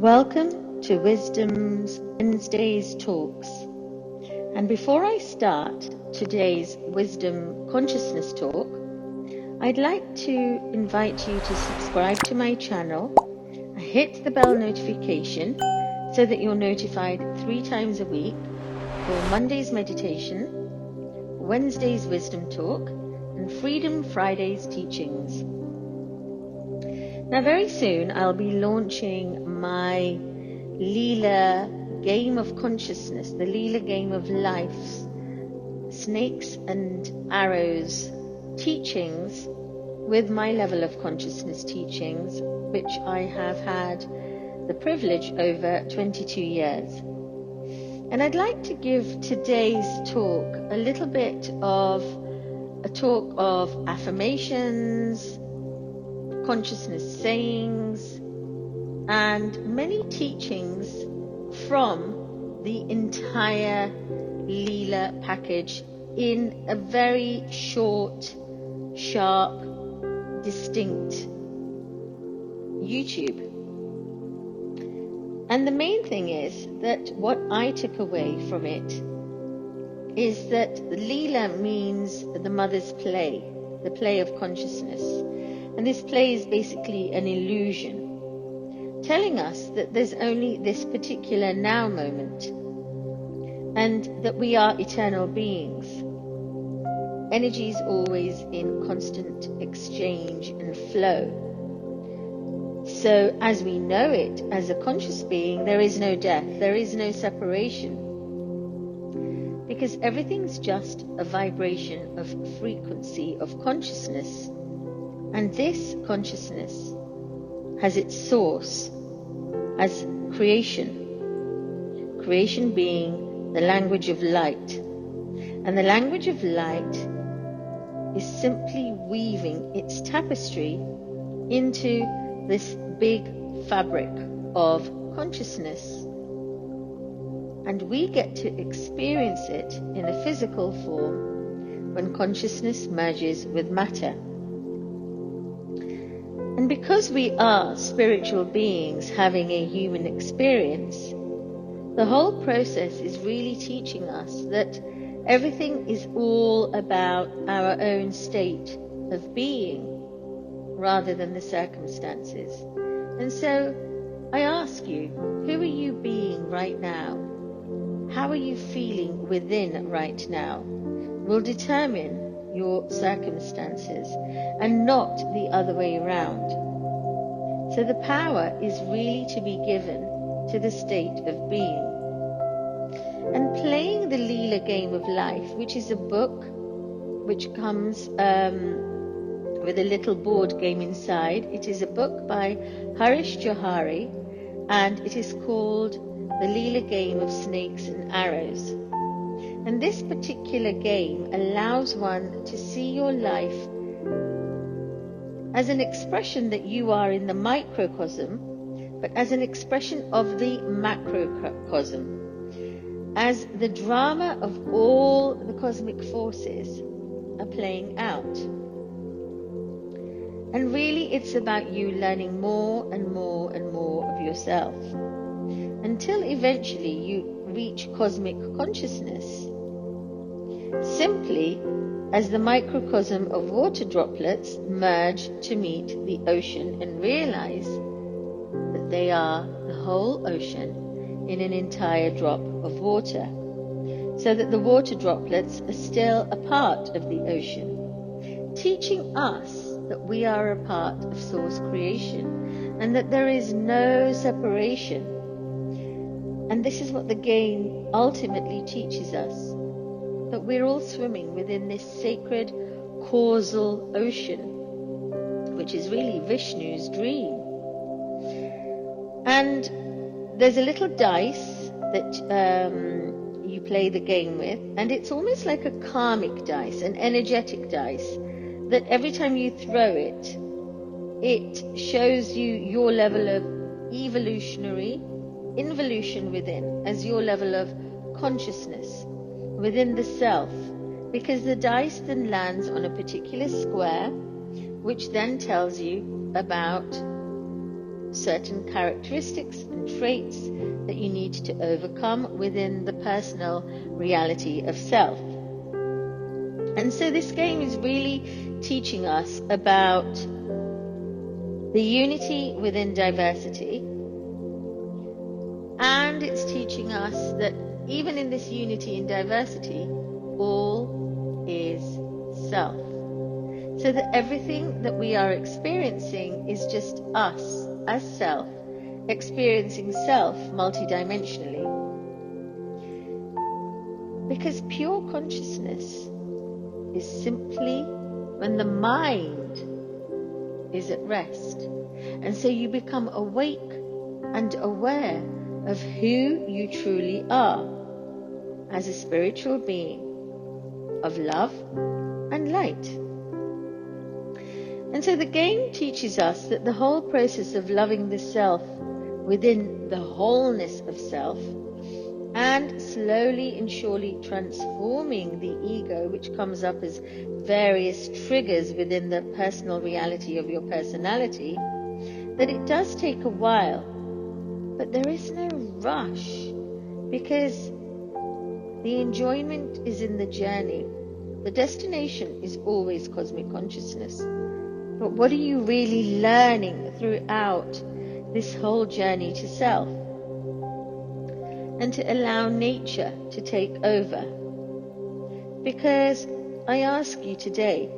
Welcome to Wisdom's Wednesday's Talks. And before I start today's Wisdom Consciousness Talk, I'd like to invite you to subscribe to my channel, hit the bell notification so that you're notified 3 times a week for Monday's meditation, Wednesday's Wisdom Talk, and Freedom Friday's teachings. Now very soon I'll be launching my Leela game of consciousness, the Leela game of life's snakes and arrows teachings with my level of consciousness teachings, which I have had the privilege over 22 years. And I'd like to give today's talk a little bit of a talk of affirmations, consciousness sayings, and many teachings from the entire Leela package in a very short, sharp, distinct YouTube. And the main thing is that what I took away from it is that Leela means the mother's play, the play of consciousness. And this play is basically an illusion, telling us that there's only this particular now moment and that we are eternal beings. Energy is always in constant exchange and flow. So as we know it, as a conscious being, there is no death, there is no separation, because everything's just a vibration of frequency of consciousness. And this consciousness has its source as creation. Creation being the language of light. And the language of light is simply weaving its tapestry into this big fabric of consciousness. And we get to experience it in a physical form when consciousness merges with matter. And because we are spiritual beings having a human experience, the whole process is really teaching us that everything is all about our own state of being rather than the circumstances. And so I ask you, who are you being right now? How are you feeling within right now? Will determine your circumstances and not the other way around. So the power is really to be given to the state of being. And playing the Leela game of life, which is a book which comes with a little board game inside. It is a book by Harish Johari, and it is called The Leela Game of Snakes and Arrows. And this particular game allows one to see your life as an expression that you are in the microcosm, but as an expression of the macrocosm, as the drama of all the cosmic forces are playing out. And really it's about you learning more and more and more of yourself, until eventually you reach cosmic consciousness, simply as the microcosm of water droplets merge to meet the ocean and realize that they are the whole ocean in an entire drop of water, so that the water droplets are still a part of the ocean, teaching us that we are a part of source creation and that there is no separation. And this is what the game ultimately teaches us, that we're all swimming within this sacred causal ocean, which is really Vishnu's dream. And there's a little dice that you play the game with, and it's almost like a karmic dice, an energetic dice, that every time you throw it, it shows you your level of involution within, as your level of consciousness within the self, because the dice then lands on a particular square, which then tells you about certain characteristics and traits that you need to overcome within the personal reality of self. And so this game is really teaching us about the unity within diversity, and it's teaching us that even in this unity and diversity, all is self. So that everything that we are experiencing is just us as self, experiencing self multidimensionally. Because pure consciousness is simply when the mind is at rest. And so you become awake and aware of who you truly are as a spiritual being of love and light. And so the game teaches us that the whole process of loving the self within the wholeness of self, and slowly and surely transforming the ego, which comes up as various triggers within the personal reality of your personality, that it does take a while, but there is no rush, because the enjoyment is in the journey. The destination is always cosmic consciousness. But what are you really learning throughout this whole journey to self? And to allow nature to take over. Because I ask you today,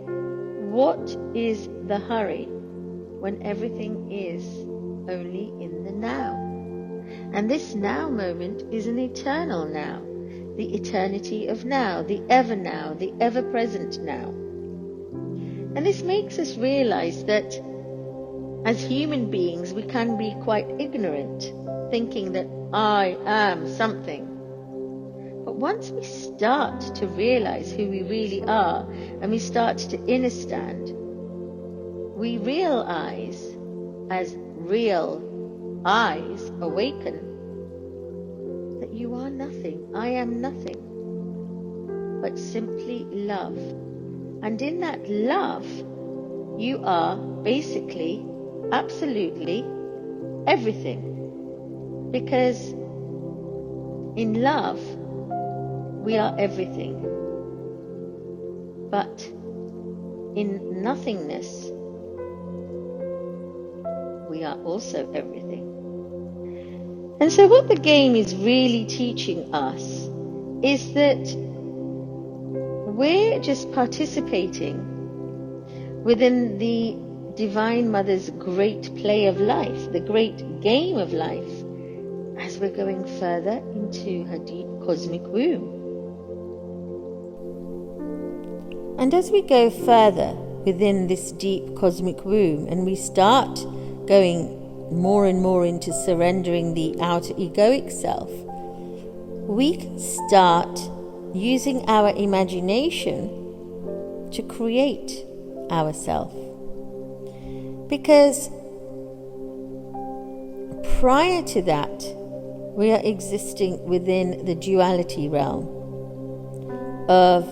what is the hurry when everything is only in the now? And this now moment is an eternal now, the eternity of now, the ever present now. And this makes us realize that as human beings we can be quite ignorant, thinking that I am something. But once we start to realize who we really are, and we start to understand, we realize, as real eyes awaken, that you are nothing, I am nothing, but simply love. And in that love, you are basically, absolutely everything. Because in love, we are everything. But in nothingness, we are also everything. And so what the game is really teaching us is that we're just participating within the Divine Mother's great play of life, the great game of life, as we're going further into her deep cosmic womb. And as we go further within this deep cosmic womb, and we start going more and more into surrendering the outer egoic self, we can start using our imagination to create ourself. Because prior to that, we are existing within the duality realm of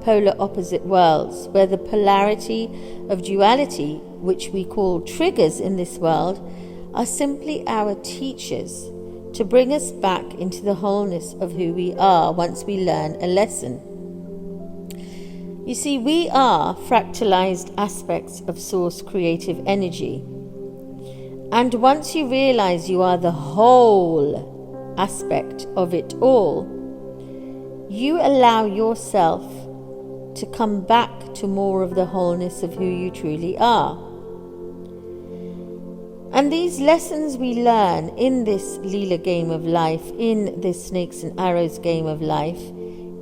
polar opposite worlds, where the polarity of duality, which we call triggers in this world, are simply our teachers to bring us back into the wholeness of who we are once we learn a lesson. You see, we are fractalized aspects of source creative energy. And once you realize you are the whole aspect of it all, you allow yourself to come back to more of the wholeness of who you truly are. And these lessons we learn in this Leela game of life, in this snakes and arrows game of life,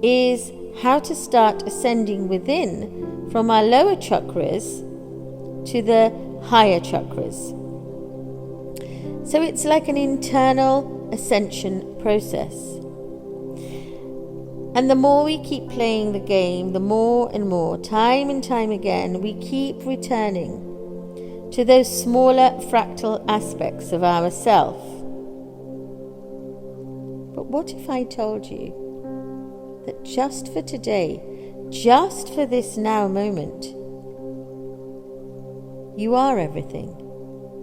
is how to start ascending within from our lower chakras to the higher chakras. So it's like an internal ascension process. And the more we keep playing the game, the more and more, time and time again, we keep returning to those smaller fractal aspects of ourself. But what if I told you that just for today, just for this now moment, you are everything?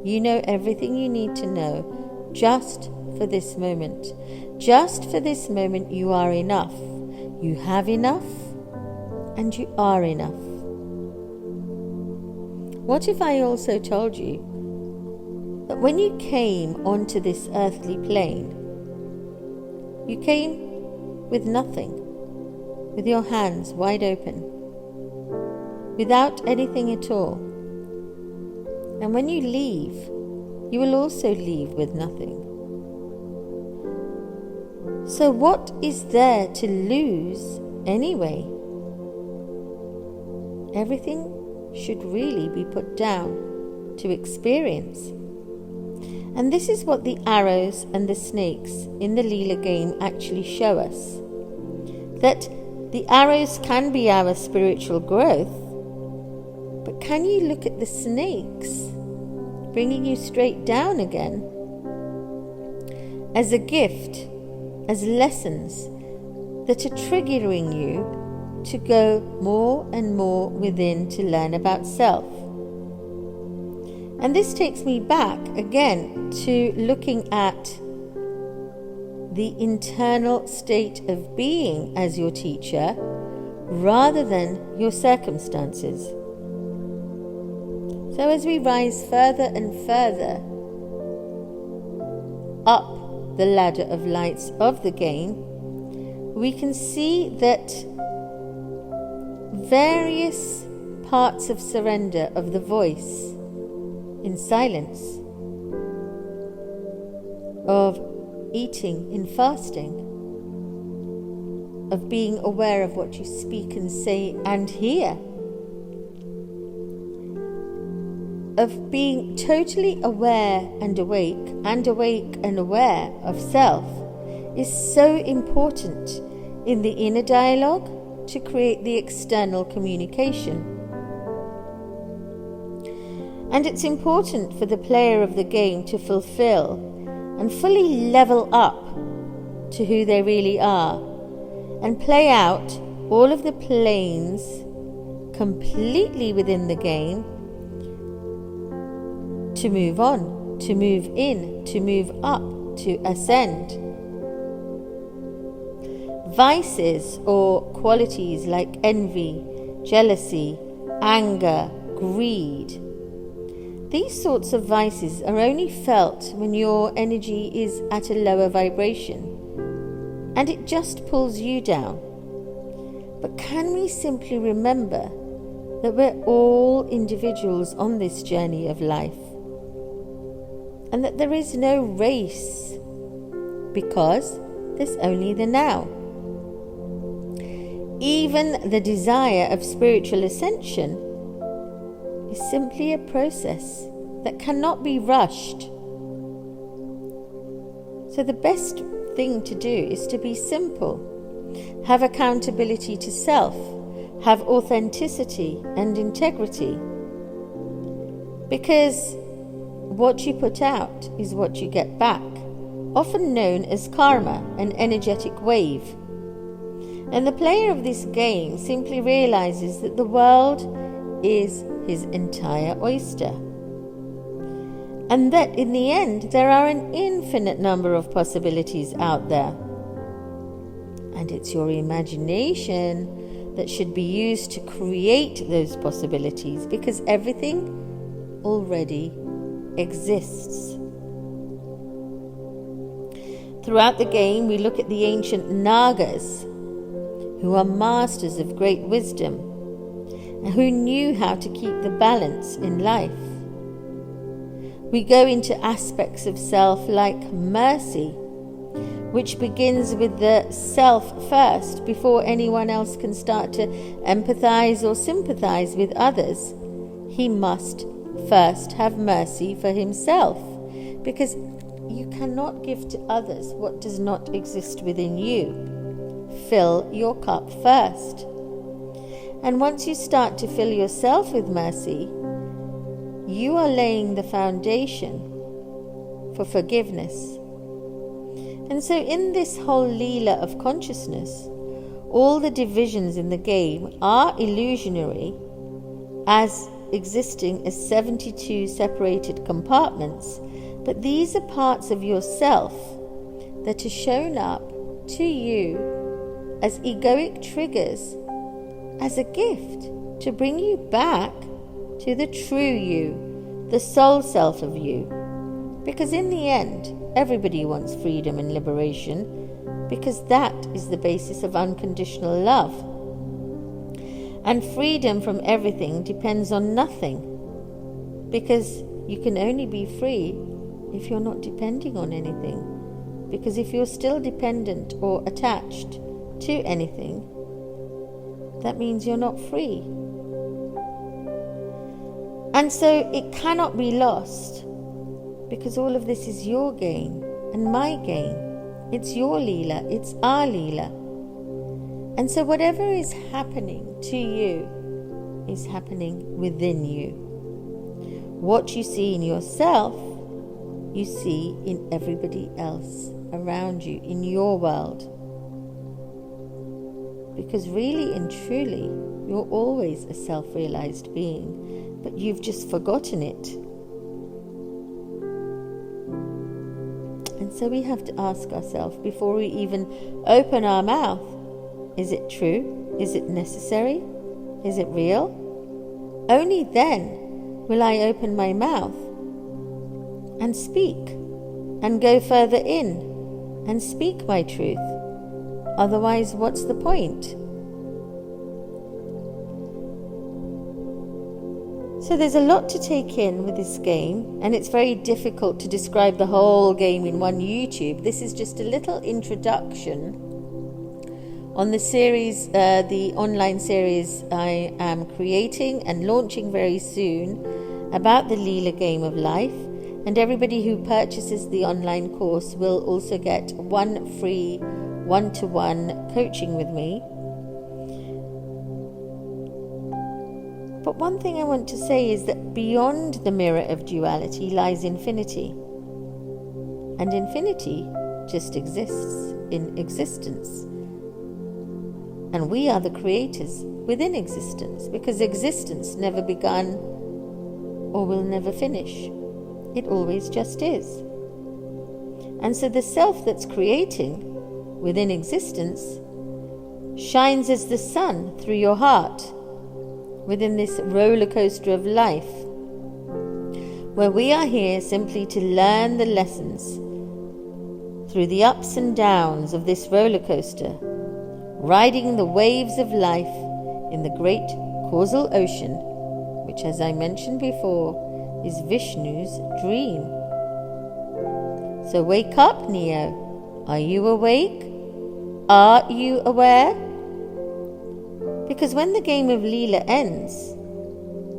You know everything you need to know just for this moment. Just for this moment, you are enough. You have enough, and you are enough. What if I also told you that when you came onto this earthly plane, you came with nothing, with your hands wide open, without anything at all. And when you leave, you will also leave with nothing. So what is there to lose anyway? Everything should really be put down to experience. And this is what the arrows and the snakes in the Leela game actually show us. That the arrows can be our spiritual growth, but can you look at the snakes bringing you straight down again as a gift, as lessons that are triggering you to go more and more within to learn about self? And this takes me back again to looking at the internal state of being as your teacher rather than your circumstances. So as we rise further and further up the ladder of lights of the game, we can see that various parts of surrender of the voice in silence, of eating in fasting, of being aware of what you speak and say and hear, of being totally aware and awake and aware of self is so important in the inner dialogue to create the external communication. And it's important for the player of the game to fulfill and fully level up to who they really are and play out all of the planes completely within the game to move on, to move in, to move up, to ascend. Vices or qualities like envy, jealousy, anger, greed, these sorts of vices are only felt when your energy is at a lower vibration, and it just pulls you down. But can we simply remember that we're all individuals on this journey of life, and that there is no race, because there's only the now. Even the desire of spiritual ascension is simply a process that cannot be rushed. So the best thing to do is to be simple, have accountability to self, have authenticity and integrity, because what you put out is what you get back, often known as karma, an energetic wave. And the player of this game simply realizes that the world is his entire oyster, and that in the end there are an infinite number of possibilities out there, and it's your imagination that should be used to create those possibilities, because everything already exists. Throughout the game, we look at the ancient Nagas, who are masters of great wisdom, and who knew how to keep the balance in life. We go into aspects of self like mercy, which begins with the self first before anyone else can start to empathize or sympathize with others. He must first have mercy for himself, because you cannot give to others what does not exist within you. Fill your cup first. And once you start to fill yourself with mercy, you are laying the foundation for forgiveness. And so in this whole Leela of consciousness, all the divisions in the game are illusionary, as existing as 72 separated compartments, but these are parts of yourself that are shown up to you as egoic triggers, as a gift to bring you back to the true you, the soul self of you. Because in the end, everybody wants freedom and liberation, because that is the basis of unconditional love. And freedom from everything depends on nothing, because you can only be free if you're not depending on anything. Because if you're still dependent or attached to anything, that means you're not free. And so it cannot be lost, because all of this is your gain and my gain. It's your Leela, it's our Leela. And so whatever is happening to you is happening within you. What you see in yourself, you see in everybody else around you, in your world. Because really and truly, you're always a self-realized being, but you've just forgotten it. And so we have to ask ourselves, before we even open our mouth, is it true? Is it necessary? Is it real? Only then will I open my mouth and speak, and go further in and speak my truth. Otherwise, what's the point? So there's a lot to take in with this game, and it's very difficult to describe the whole game in one YouTube. This is just a little introduction on the series, the online series I am creating and launching very soon about the Leela game of life. And everybody who purchases the online course will also get one free one-to-one coaching with me. But one thing I want to say is that beyond the mirror of duality lies infinity. And infinity just exists in existence. And we are the creators within existence, because existence never began or will never finish. It always just is. And so the self that's creating within existence shines as the sun through your heart within this roller coaster of life, where we are here simply to learn the lessons through the ups and downs of this roller coaster, riding the waves of life in the great causal ocean, which, as I mentioned before, is Vishnu's dream. So wake up, Neo. Are you awake? Are you aware? Because when the game of Leela ends,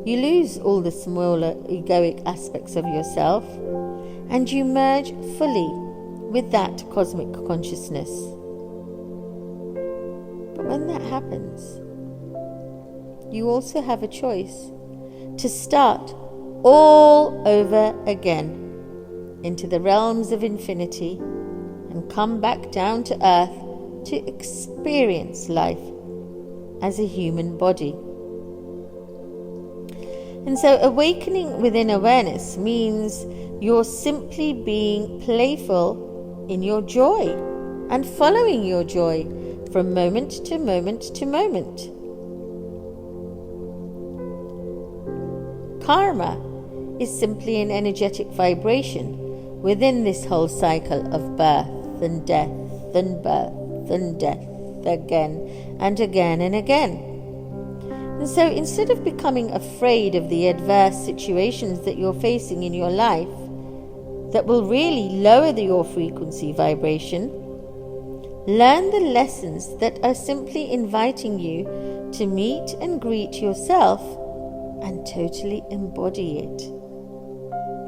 you lose all the smaller egoic aspects of yourself, and you merge fully with that cosmic consciousness. But when that happens, you also have a choice to start all over again into the realms of infinity and come back down to earth to experience life as a human body. And so awakening within awareness means you're simply being playful in your joy and following your joy from moment to moment to moment. Karma is simply an energetic vibration within this whole cycle of birth and death and birth and death again and again and again. And so instead of becoming afraid of the adverse situations that you're facing in your life that will really lower your frequency vibration, learn the lessons that are simply inviting you to meet and greet yourself and totally embody it.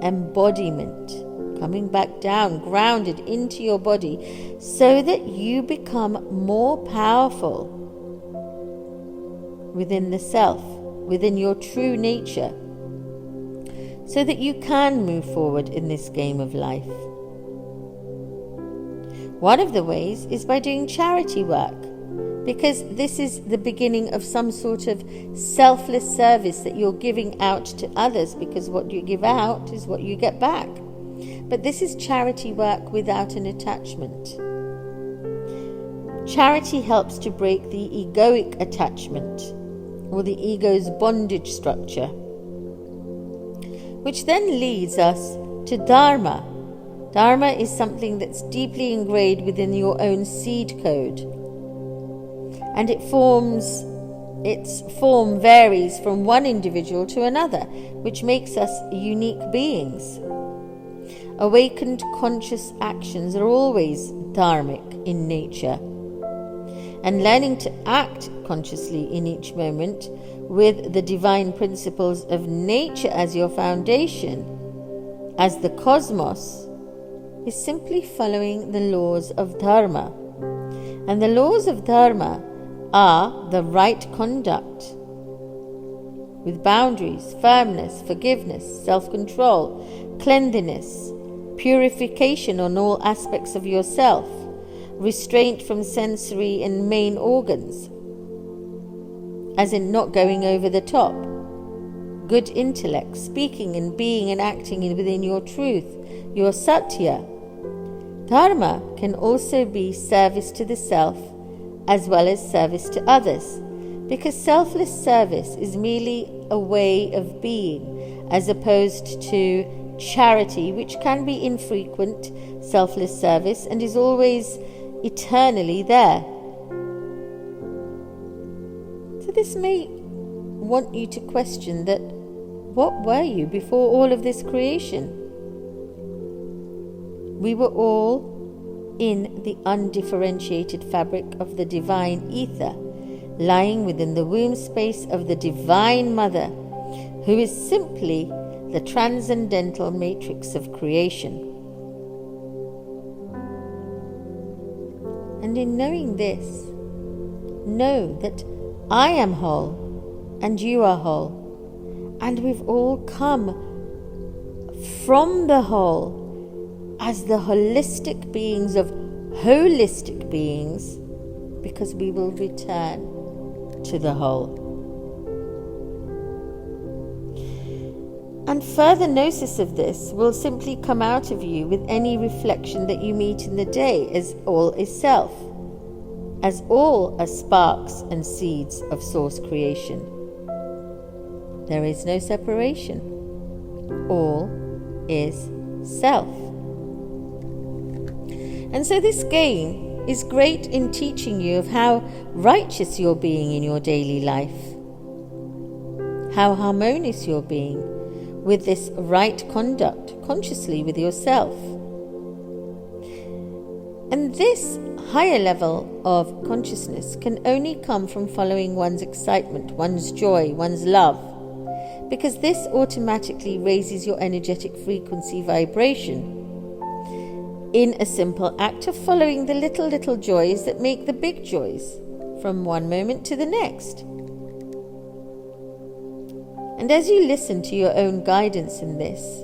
Embodiment, coming back down, grounded into your body, so that you become more powerful within the self, within your true nature, so that you can move forward in this game of life. One of the ways is by doing charity work, because this is the beginning of some sort of selfless service that you're giving out to others, because what you give out is what you get back. But this is charity work without an attachment. Charity helps to break the egoic attachment, or the ego's bondage structure, which then leads us to Dharma. Dharma is something that's deeply ingrained within your own seed code, and its form varies from one individual to another, which makes us unique beings. Awakened conscious actions are always dharmic in nature, and learning to act consciously in each moment with the divine principles of nature as your foundation, as the cosmos, is simply following the laws of Dharma. And the laws of Dharma are the right conduct, with boundaries, firmness, forgiveness, self-control, cleanliness, purification on all aspects of yourself, restraint from sensory and main organs, as in not going over the top, good intellect, speaking and being and acting within your truth, your satya. Dharma can also be service to the self as well as service to others, because selfless service is merely a way of being, as opposed to charity, which can be infrequent selfless service and is always eternally there. So this may want you to question that, what were you before all of this creation? We were all in the undifferentiated fabric of the divine ether, lying within the womb space of the Divine Mother, who is simply the transcendental matrix of creation. And in knowing this, know that I am whole and you are whole, and we've all come from the whole as the holistic beings of holistic beings, because we will return to the whole. And further gnosis of this will simply come out of you with any reflection that you meet in the day, as all is self, as all are sparks and seeds of source creation. There is no separation. All is self. And so this game is great in teaching you of how righteous you're being in your daily life, how harmonious you're being with this right conduct consciously with yourself. And this higher level of consciousness can only come from following one's excitement, one's joy, one's love, because this automatically raises your energetic frequency vibration in a simple act of following the little joys that make the big joys from one moment to the next. And as you listen to your own guidance in this,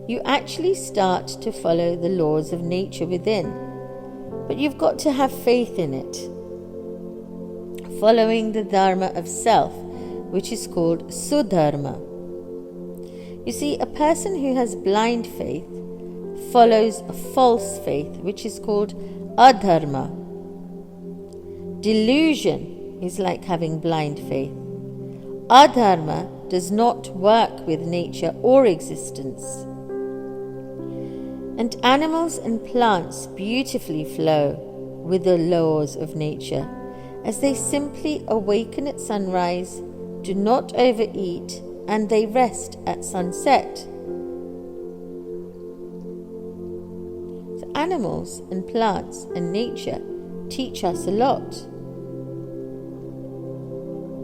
you actually start to follow the laws of nature within. But you've got to have faith in it, following the Dharma of self, which is called Sudharma. You see, a person who has blind faith follows a false faith, which is called Adharma. Delusion is like having blind faith. Adharma does not work with nature or existence. And animals and plants beautifully flow with the laws of nature, as they simply awaken at sunrise, do not overeat, and they rest at sunset. So animals and plants and nature teach us a lot.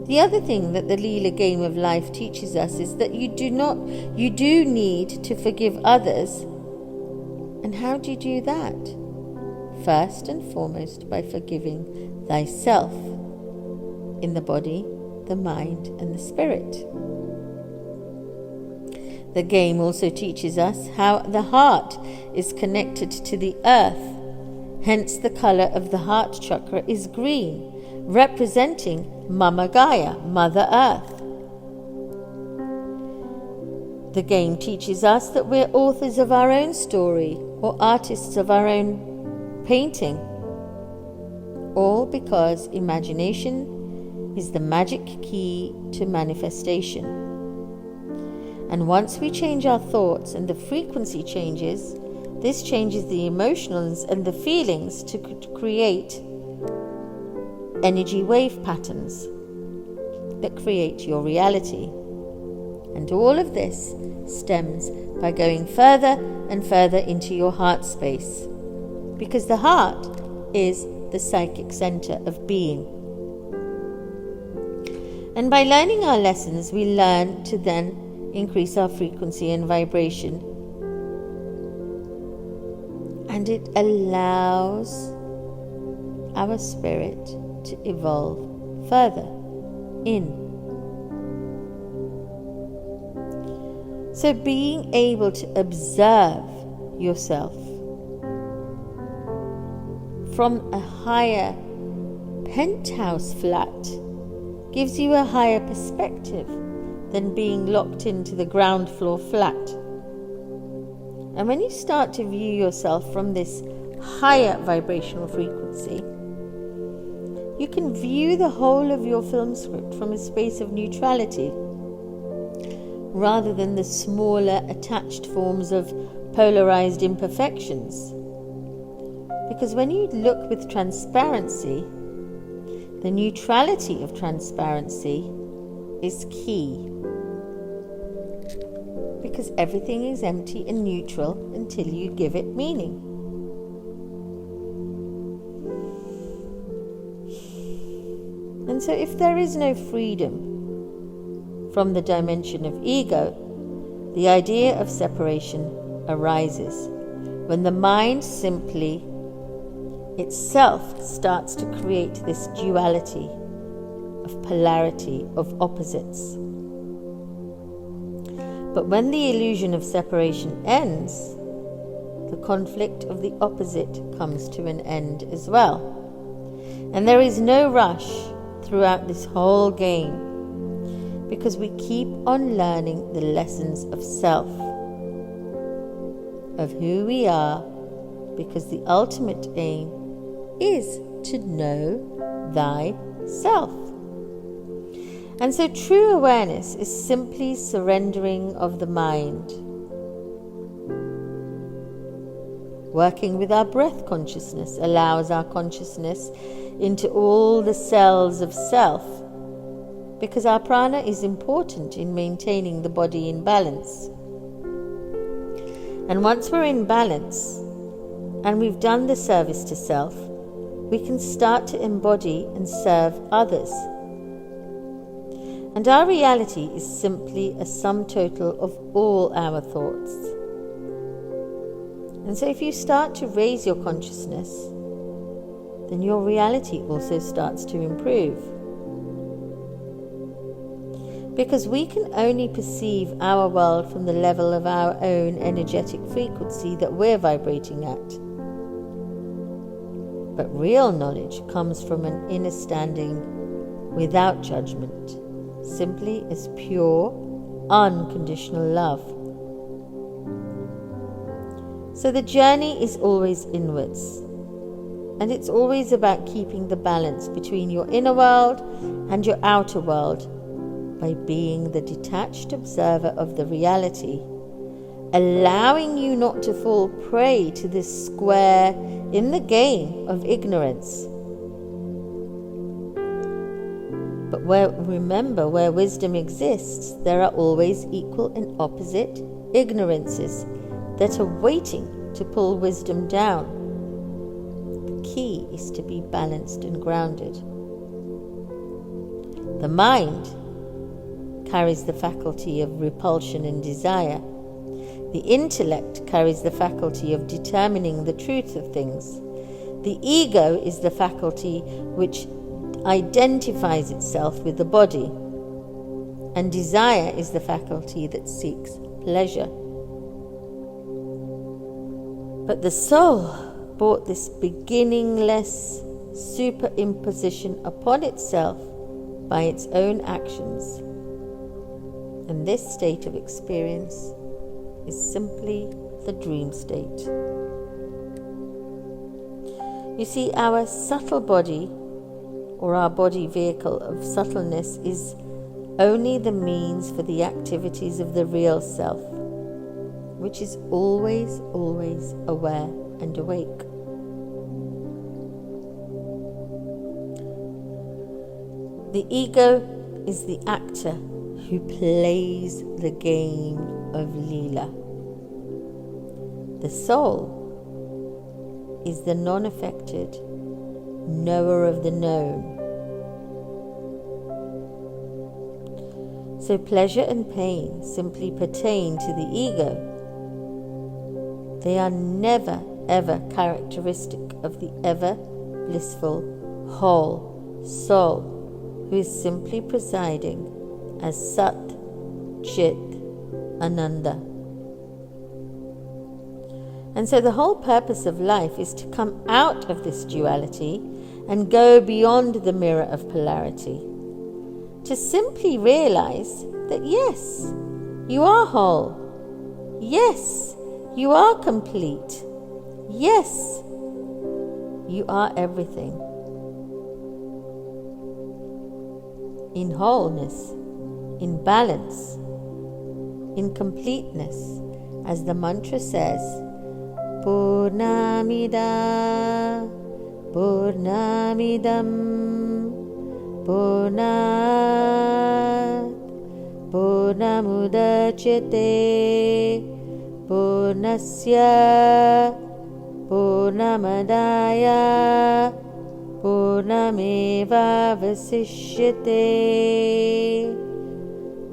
The other thing that the Leela game of life teaches us is that you do need to forgive others. And how do you do that? First and foremost, by forgiving thyself in the body, the mind, and the spirit. The game also teaches us how the heart is connected to the earth. Hence the color of the heart chakra is green, representing Mama Gaia, Mother Earth. The game teaches us that we're authors of our own story or artists of our own painting, all because imagination is the magic key to manifestation. And once we change our thoughts and the frequency changes, this changes the emotions and the feelings to create energy wave patterns that create your reality. And all of this stems by going further and further into your heart space, because the heart is the psychic center of being. And by learning our lessons, we learn to then increase our frequency and vibration. And it allows our spirit to evolve further in. So being able to observe yourself from a higher penthouse flat gives you a higher perspective than being locked into the ground floor flat. And when you start to view yourself from this higher vibrational frequency, you can view the whole of your film script from a space of neutrality, rather than the smaller attached forms of polarized imperfections. Because when you look with transparency, the neutrality of transparency is key. Because everything is empty and neutral until you give it meaning. And so if there is no freedom from the dimension of ego, the idea of separation arises when the mind simply itself starts to create this duality of polarity, of opposites. But when the illusion of separation ends, the conflict of the opposite comes to an end as well. And there is no rush throughout this whole game, because we keep on learning the lessons of self, of who we are, because the ultimate aim is to know thyself. And so true awareness is simply surrendering of the mind. Working with our breath consciousness allows our consciousness into all the cells of self, because our prana is important in maintaining the body in balance. And once we're in balance and we've done the service to self, we can start to embody and serve others. And our reality is simply a sum total of all our thoughts. And so if you start to raise your consciousness, then your reality also starts to improve. Because we can only perceive our world from the level of our own energetic frequency that we're vibrating at. But real knowledge comes from an inner standing without judgment, simply as pure, unconditional love. So the journey is always inwards, and it's always about keeping the balance between your inner world and your outer world by being the detached observer of the reality, allowing you not to fall prey to this square in the game of ignorance. But remember, where wisdom exists, there are always equal and opposite ignorances that are waiting to pull wisdom down. The key is to be balanced and grounded. The mind carries the faculty of repulsion and desire. The intellect carries the faculty of determining the truth of things. The ego is the faculty which identifies itself with the body, and desire is the faculty that seeks pleasure. But the soul brought this beginningless superimposition upon itself by its own actions. And this state of experience is simply the dream state. You see, our subtle body, or our body vehicle of subtleness, is only the means for the activities of the real self, which is always, always aware and awake. The ego is the actor who plays the game of Leela. The soul is the non-affected knower of the known. So pleasure and pain simply pertain to the ego. They are never, ever characteristic of the ever blissful, whole soul, who is simply presiding as Sat Chit Ananda. And so the whole purpose of life is to come out of this duality and go beyond the mirror of polarity, to simply realize that yes, you are whole, yes, you are complete, yes, you are everything. In wholeness, in balance, in completeness, as the mantra says, Purnamida Purnamidam Purnat Purnamudachyate Purnasya Purnamadaya Purnameva Vasishyate.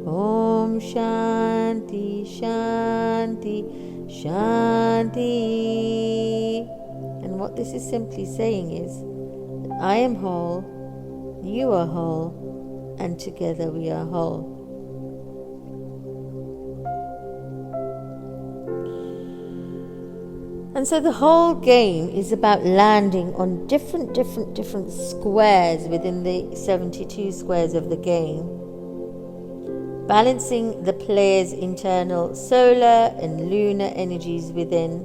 Om Shanti Shanti Shanti. And what this is simply saying is that I am whole, you are whole, and together we are whole. And so the whole game is about landing on different squares within the 72 squares of the game, balancing the player's internal solar and lunar energies within,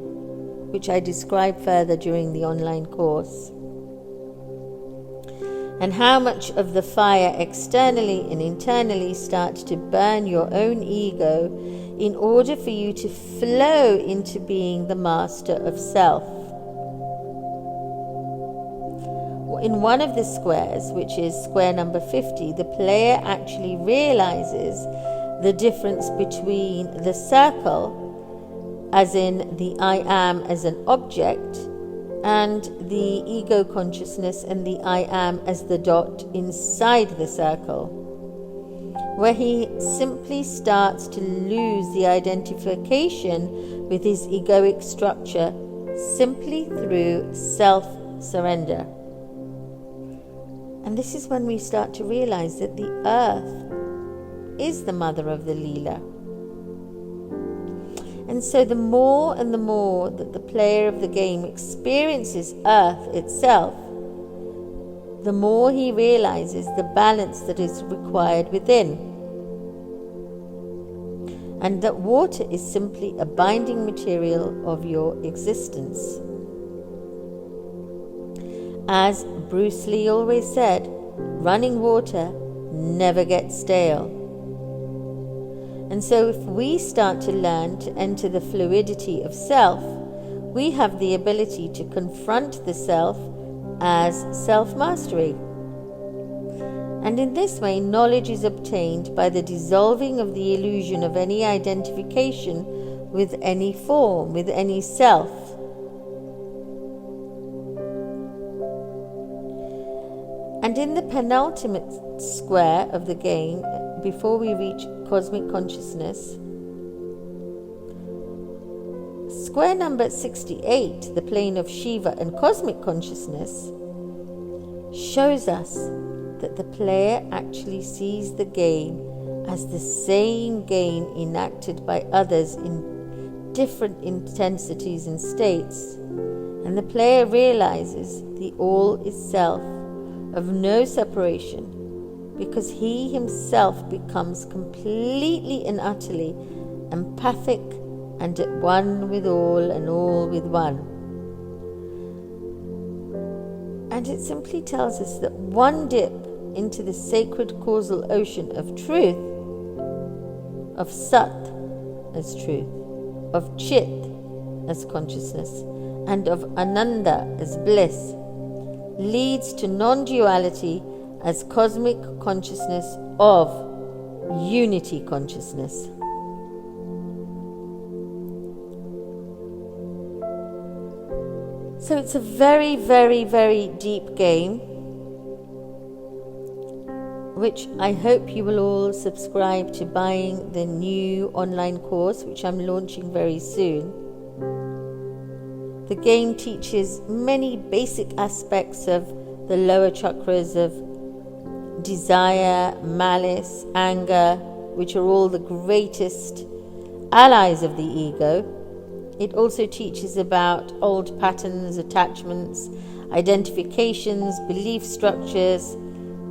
which I describe further during the online course, and how much of the fire externally and internally starts to burn your own ego in order for you to flow into being the master of self. In one of the squares, which is square number 50, the player actually realizes the difference between the circle, as in the I am as an object, and the ego consciousness and the I am as the dot inside the circle, where he simply starts to lose the identification with his egoic structure simply through self-surrender. And this is when we start to realize that the earth is the mother of the Leela. And so the more and the more that the player of the game experiences earth itself, the more he realizes the balance that is required within. And that water is simply a binding material of your existence. As Bruce Lee always said, running water never gets stale. And so if we start to learn to enter the fluidity of self, we have the ability to confront the self as self-mastery. And in this way, knowledge is obtained by the dissolving of the illusion of any identification with any form, with any self. And in the penultimate square of the game, before we reach cosmic consciousness, square number 68, the plane of Shiva and cosmic consciousness, shows us that the player actually sees the game as the same game enacted by others in different intensities and states, and the player realizes the all is self, of no separation, because he himself becomes completely and utterly empathic and at one with all and all with one. And it simply tells us that one dip into the sacred causal ocean of truth, of Sat as truth, of Chit as consciousness, and of Ananda as bliss, leads to non-duality as cosmic consciousness of unity consciousness. So it's a very, very, very deep game, which I hope you will all subscribe to buying the new online course, which I'm launching very soon. The game teaches many basic aspects of the lower chakras of desire, malice, anger, which are all the greatest allies of the ego. It also teaches about old patterns, attachments, identifications, belief structures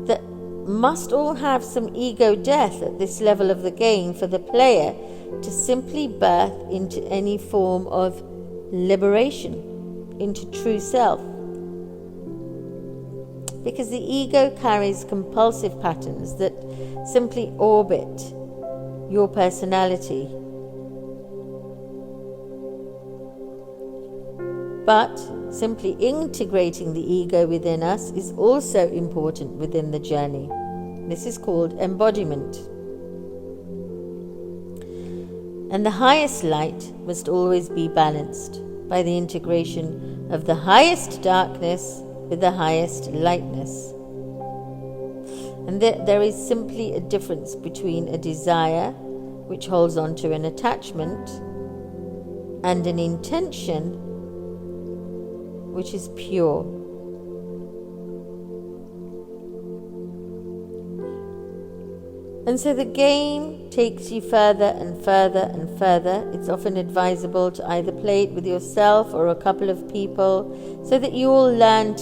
that must all have some ego death at this level of the game for the player to simply birth into any form of liberation, into true self. Because the ego carries compulsive patterns that simply orbit your personality. But simply integrating the ego within us is also important within the journey. This is called embodiment. And the highest light must always be balanced by the integration of the highest darkness with the highest lightness. And there is simply a difference between a desire, which holds on to an attachment, and an intention, which is pure. And so the game takes you further and further and further. It's often advisable to either play it with yourself or a couple of people, so that you all learn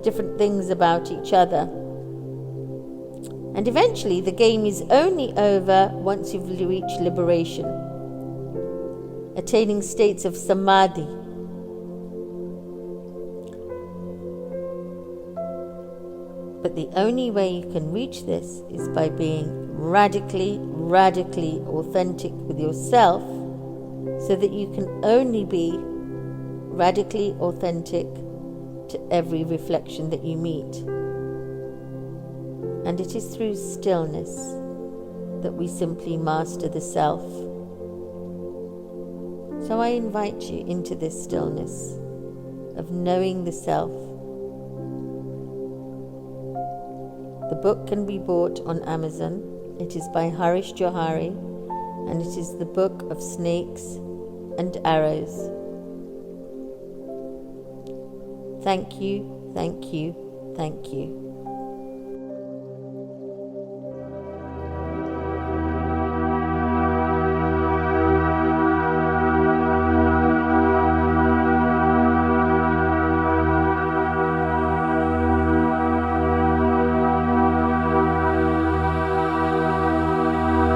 different things about each other. And eventually the game is only over once you've reached liberation, attaining states of samadhi. But the only way you can reach this is by being radically, radically authentic with yourself, so that you can only be radically authentic to every reflection that you meet. And it is through stillness that we simply master the self. So I invite you into this stillness of knowing the self. The book can be bought on Amazon. It is by Harish Johari, and it is the Book of Snakes and Arrows. Thank you, thank you, thank you.